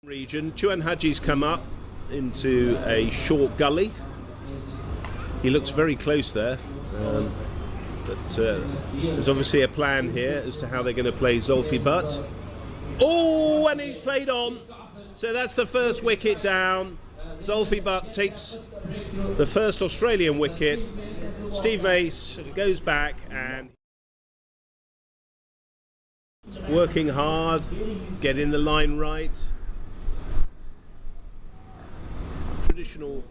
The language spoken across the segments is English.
Region, Chuan Haji's come up into a short gully. He looks very close there, but there's obviously a plan here as to how they're going to play Zulfi Butt. Oh, and he's played on. So that's the first wicket down. Zulfi Butt takes the first Australian wicket. Steve Mace goes back and he's working hard, getting the line right. Traditional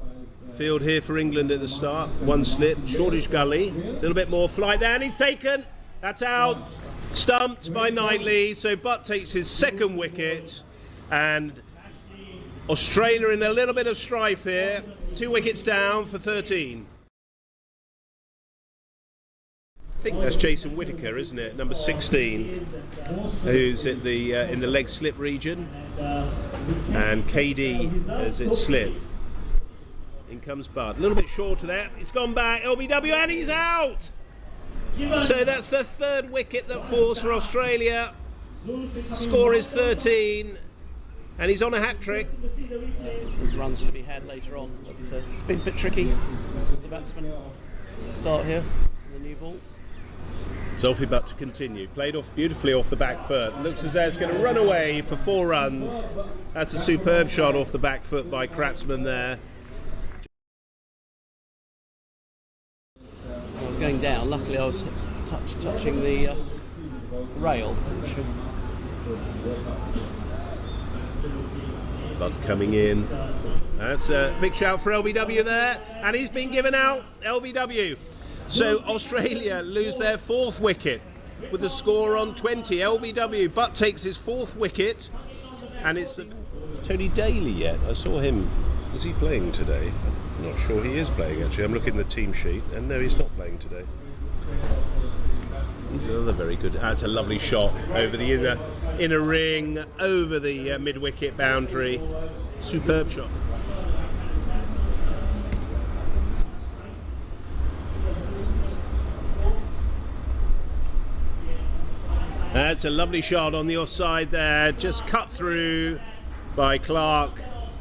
field here for England at the start. One slip, shortish gully, a little bit more flight there, and he's taken. That's out. Stumped by Knightley. So Butt takes his second wicket, and Australia in a little bit of strife here. 2 wickets down for 13. I think that's Jason Whitaker, isn't it? Number 16, who's at the in the leg slip region, and KD as it slip. In comes Butt. A little bit shorter there. It's gone back. LBW, and he's out. So that's the 3rd wicket that falls for Australia. Score is 13, and he's on a hat trick. There's runs to be had later on, but it's been a bit tricky for the batsman at the start here. The new ball. Zulfi Butt to continue. Played off beautifully off the back foot. Looks as though it's going to run away for 4 runs. That's a superb shot off the back foot by Kratzmann there. I was going down. Luckily, I was touching the rail. Butt coming in. That's a big shout for LBW there, and he's been given out. LBW. So Australia lose their 4th wicket with the score on 20. LBW. Butt takes his 4th wicket, and it's Tony Daly yet. I saw him. Is he playing today? I'm not sure he is playing actually. I'm looking at the team sheet, and no, he's not playing today. He's another very good. That's a lovely shot over the inner ring, over the mid-wicket boundary. Superb shot. That's a lovely shot on the offside there, just cut through by Clark.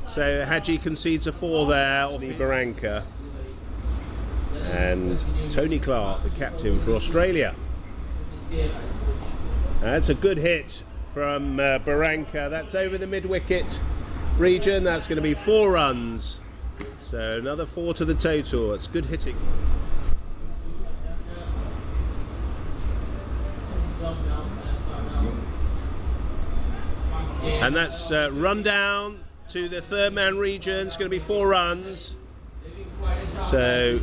So Haji concedes a 4 there off Barranca. And Tony Clark, the captain for Australia. That's a good hit from Barranca. That's over the mid-wicket region. That's going to be 4 runs. So another 4 to the total. That's good hitting. And that's run down to the 3rd man region. It's going to be 4 runs. So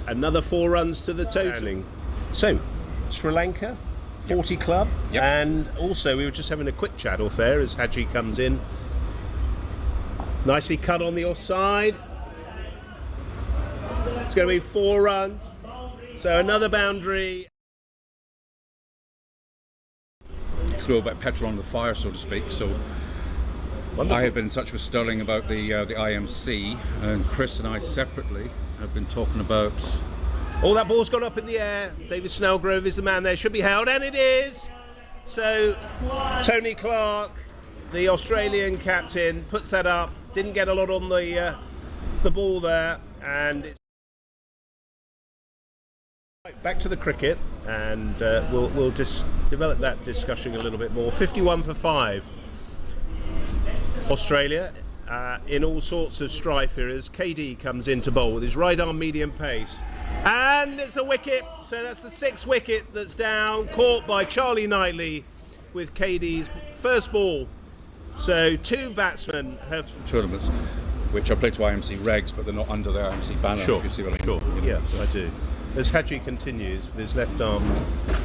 another 4 runs to the total. So Sri Lanka, 40 club. Yep. And also we were just having a quick chat off air as Haji comes in. Nicely cut on the offside. It's going to be 4 runs. So another boundary. Throw a bit of petrol on the fire, so to speak. So wonderful. I have been in touch with Sterling about the IMC, and Chris and I separately have been talking about. Oh, that ball's gone up in the air. David Snellgrove is the man there. Should be held, and it is. So Tony Clark, the Australian captain, puts that up. Didn't get a lot on the ball there, and it's back to the cricket, and we'll just develop that discussion a little bit more. 51 for 5. Australia in all sorts of strife here as KD comes in to bowl with his right arm medium pace, and it's a wicket. So that's the 6th wicket that's down, caught by Charlie Knightley with KD's first ball. So 2 batsmen have tournaments which are played to IMC regs, but they're not under the IMC banner. Sure, if you see what I mean. Sure, yeah, I do. As Haji continues with his left arm,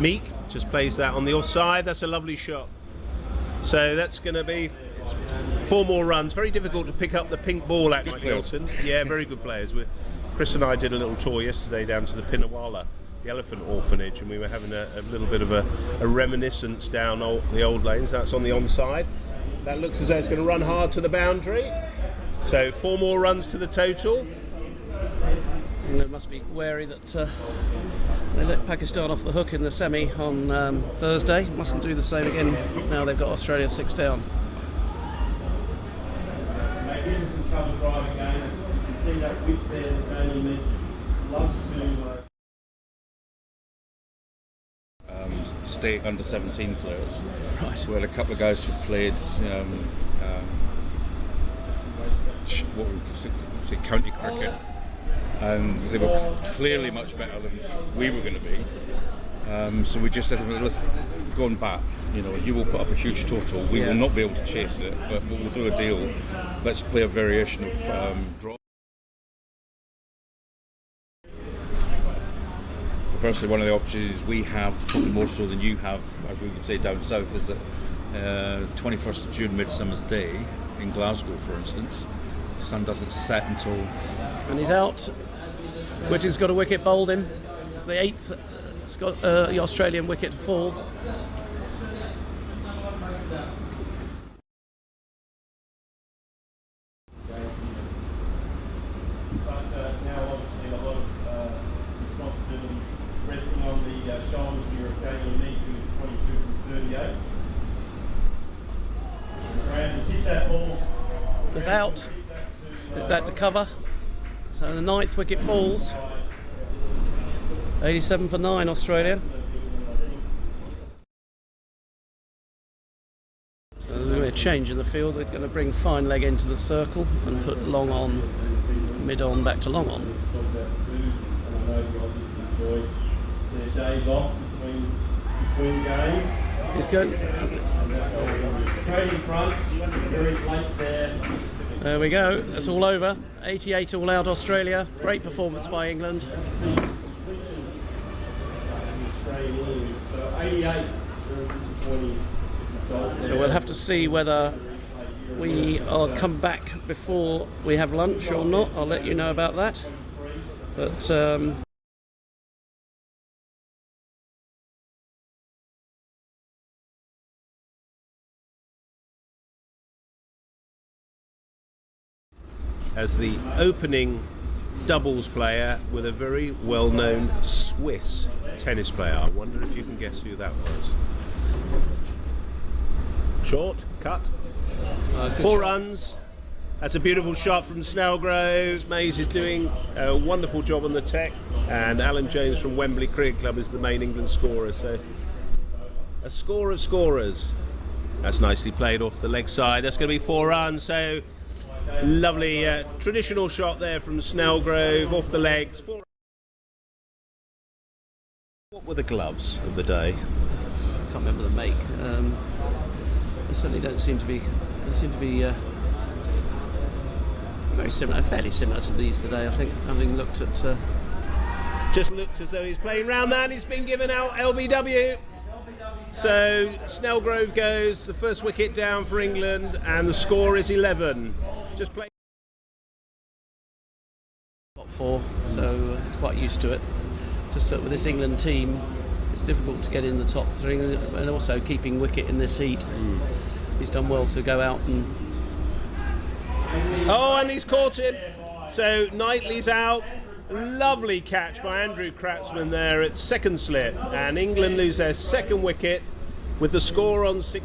Meek just plays that on the offside. That's a lovely shot. So that's going to be 4 more runs. Very difficult to pick up the pink ball, actually, Hilton. Yeah, very good players. Chris and I did a little tour yesterday down to the Pinnawala, the elephant orphanage, and we were having a little bit of a reminiscence down the old lanes. That's on the onside. That looks as though it's going to run hard to the boundary. So 4 more runs to the total. And they must be wary that they let Pakistan off the hook in the semi on Thursday. Mustn't do the same again now they've got Australia 6 down. Here's some cover drive again. As you can see that width there that Daniel mentioned. Loves to state under 17 players. Right. We had a couple of guys who played what we could say county cricket, and they were clearly much better than we were going to be. So we just said, well, let's go on bat. You know, you will put up a huge total. We will not be able to chase it, but we'll do a deal. Let's play a variation of draw. Firstly, one of the opportunities we have, probably more so than you have, as we would say down south, is that 21st of June, Midsummer's Day, in Glasgow, for instance, the sun doesn't set until... And he's out. Whitty's got a wicket, bowled him. It's the 8th the Australian wicket to fall. now obviously a lot of responsibility resting on the shoulders here of Daniel Meek, who is 22 from 38. Graham has hit that ball. It's out. Hit that to cover. So the 9th wicket falls. 87 for 9, Australia. So there's going to be a change in the field. They're going to bring fine leg into the circle and put long on, mid on, back to long on. And I know the Aussies enjoy their days off between games. He's going. Straight in front, very late there. There we go. That's all over. 88 all out, Australia. Great performance by England. So 88, very disappointing result. So we'll have to see whether we are come back before we have lunch or not. I'll let you know about that. But as the opening doubles player with a very well-known Swiss tennis player. I wonder if you can guess who that was. Short, cut, 4 runs. That's a beautiful shot from Snellgrove. Mays is doing a wonderful job on the tech, and Alan Jones from Wembley Cricket Club is the main England scorer. So a score of scorers. That's nicely played off the leg side. That's going to be 4 runs. So lovely traditional shot there from Snellgrove off the legs. What were the gloves of the day? I can't remember the make. They certainly don't seem to be. They seem to be very similar, fairly similar to these today. I think, having looked at. Just looked as though he's playing round that. He's been given out LBW. So Snellgrove goes the first wicket down for England, and the score is 11. Just play. Top 4, so he's quite used to it. Just with this England team, it's difficult to get in the top 3, and also keeping wicket in this heat. He's done well to go out and. Oh, and he's caught him. So Knightley's out. Lovely catch by Andrew Kratzman there at second slip, and England lose their second wicket with the score on 6.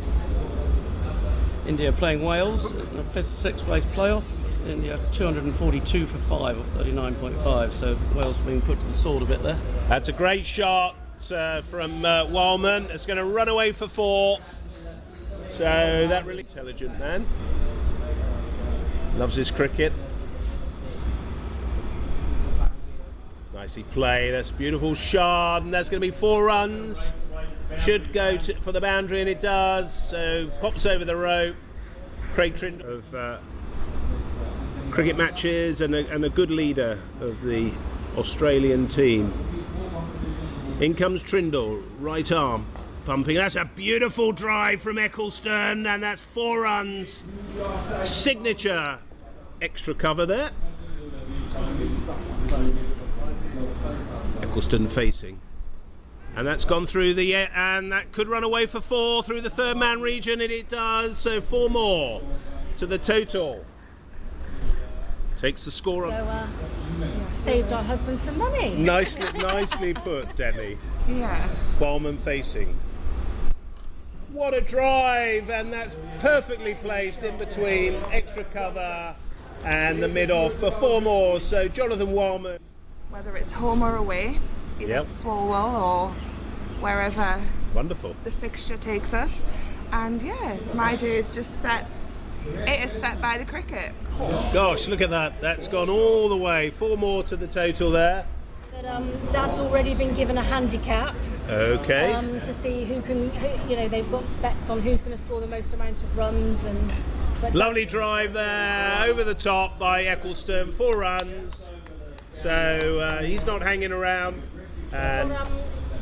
India playing Wales, the 5th, 6th place playoff. India 242 for 5 of 39.5, so Wales being put to the sword a bit there. That's a great shot from Wildman. It's going to run away for 4. So that really intelligent man. Loves his cricket. Nicely played. That's a beautiful shot, and that's going to be 4 runs. Should go for the boundary, and it does. So pops over the rope. Craig Trindle of cricket matches and a good leader of the Australian team. In comes Trindle, right arm pumping. That's a beautiful drive from Eccleston, and that's 4 runs. Signature extra cover there. Eccleston facing. And that's gone through the, and that could run away for 4 through the third man region, and it does. So 4 more to the total. Takes the score on. So, saved our husband some money. Nicely put, Demi. Yeah. Bowman facing. What a drive, and that's perfectly placed in between extra cover and the mid-off for 4 more. So Jonathan Wildman. Whether it's home or away, either Yep. Swalwell or wherever Wonderful. the fixture takes us. And yeah, my day is just set. It is set by the cricket. Gosh, look at that. That's gone all the way. 4 more to the total there. But Dad's already been given a handicap Okay. to see who can, they've got bets on who's going to score the most amount of runs. But Lovely drive there, over the top by Eccleston, 4 runs. So he's not hanging around. And Well,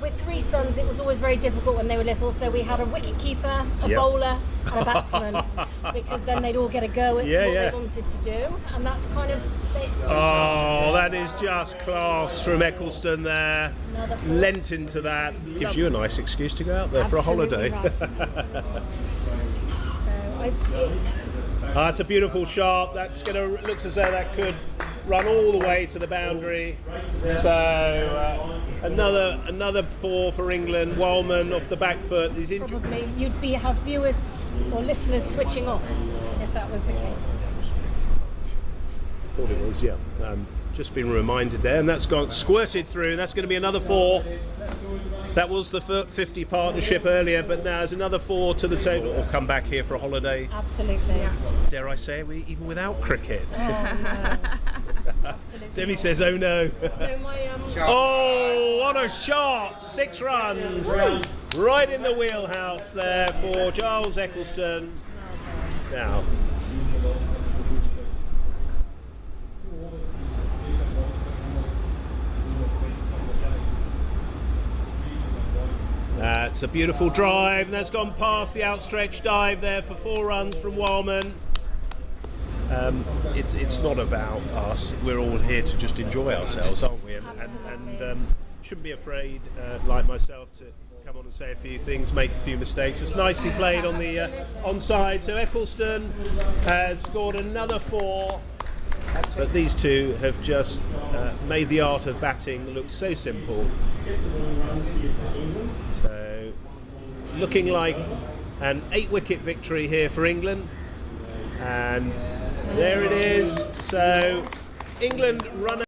with 3 sons, it was always very difficult when they were little. So we had a wicket keeper, a Yep. bowler, and a batsman, because then they'd all get a go at Yeah, what yeah. they wanted to do, and that's kind of. oh, that is just class from Eccleston there. Another 4. Lent into that. Gives you a nice excuse to go out there for a Absolutely holiday. right, absolutely. So That's a beautiful shot. That's looks as though that could run all the way to the boundary. So another 4 for England. Wildman off the back foot. He's in. probably you'd have viewers or listeners switching off if that was the case. I thought it was, yeah. Just been reminded there, and that's gone squirted through. That's going to be another 4. That was the 50 partnership earlier, but now there's another 4 to the total. We'll come back here for a holiday. Absolutely. Dare I say, even without cricket. Absolutely. Debbie says, "Oh no." No, my Oh, what a shot! 6 runs, right in the wheelhouse there for Giles Eccleston. Now, that's a beautiful drive, and that's gone past the outstretched dive there for 4 runs from Wildman. It's not about us. We're all here to just enjoy ourselves, aren't we? And shouldn't be afraid, like myself, to come on and say a few things, make a few mistakes. It's nicely played on the onside. So Eccleston has scored another 4. But these two have just made the art of batting look so simple. So looking like an 8-wicket victory here for England. And there it is. So England run